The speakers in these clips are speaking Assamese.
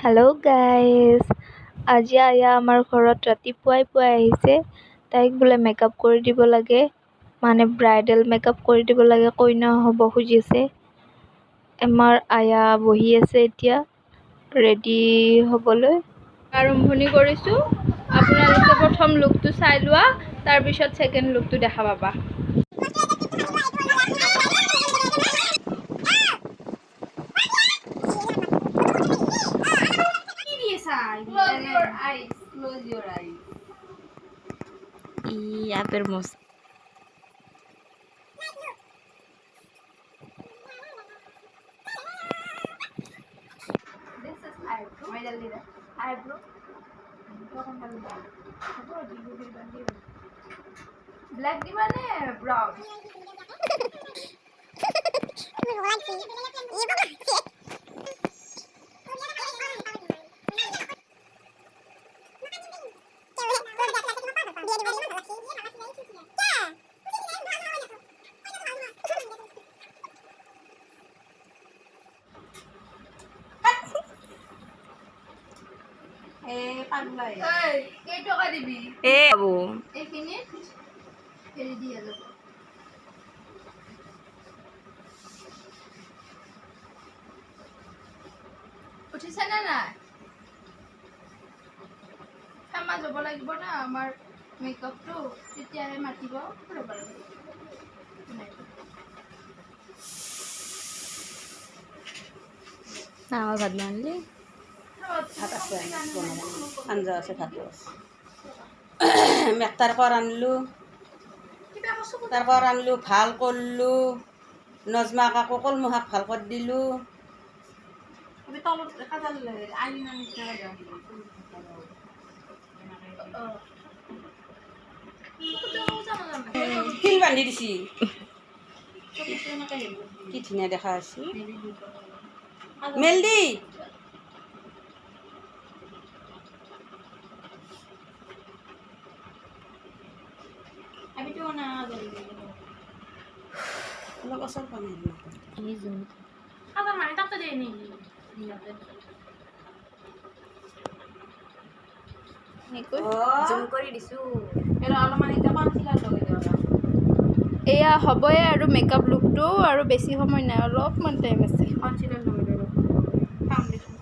হেল্ল' গাইজ, আজি আয়া আমাৰ ঘৰত ৰাতিপুৱাই আহিছে। তাইক বোলে মেকআপ কৰি দিব লাগে, মানে ব্ৰাইডেল মেকআপ কৰি দিব লাগে, কইনা হ'ব খুজিছে। আমাৰ আয়া বহি আছে এতিয়া ৰেডি হ'বলৈ। আৰম্ভণি কৰিছোঁ। আপোনালোকে প্ৰথম লুকটো চাই লোৱা, তাৰপিছত ছেকেণ্ড লুকটো দেখা পাবা। Close your eyes. Close your eyes. यहाँ पर मस्त This is eyebrow. मैं जल्दी दे. Eyebrow. Black दिवा ने brown. पागल Hey, ये तो कर दी. ए अबू एक मिनट. फिर दिया लो. উঠিছে না নাই? খামা যাব লাগিব না আমাৰ মেকআপটো, তেতিয়াহে মাতিব ৰ'ব ৰ'ব. আমাৰ ভাত বানলি ভাত আছে আঞ্জা আছে ভাতো আছে মেকটাৰ পৰা আনলোঁ ভাল কৰিলোঁ নজমাক আকৌ কলমৌ শাক ভাল কৰি দিলোঁ শিল বান্ধি দিছি কি ধুনীয়া দেখা আছে মেলদি অলপ ওচৰ পানী জুম কৰি দিছো অলপমান এতিয়া কনচিলাৰ লগাই দিওঁ এয়া হ'বই আৰু মেকআপ লুকটো, আৰু বেছি সময় নাই, অলপমান টাইম আছে. কনচিলাৰ লগাই দিওঁ ফাউণ্ডেশ্যন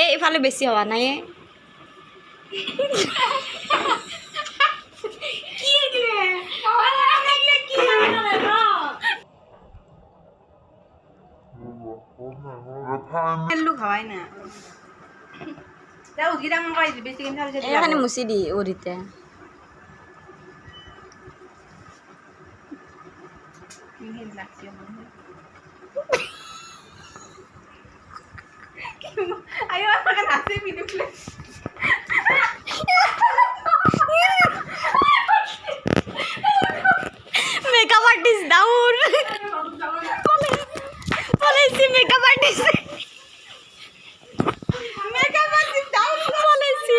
এইফালে বেছি হোৱা নাই খাওয়াই না এখানে মুছি দি উৰিতে ayo makan nasi minum makeup artist down পলাইছি মেকআপ আর্টিস্ট পলাইছি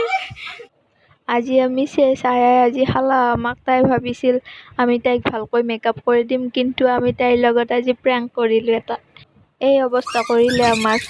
আজি আমি শেষ। আয়াই আজি খালা আমাক। তাই ভাবিছিল আমি তাইক ভালকৈ মেকআপ কৰি দিম, কিন্তু আমি তাইৰ লগত আজি প্ৰেংক কৰিলোঁ এটা। এই অৱস্থা কৰিলে আমাক।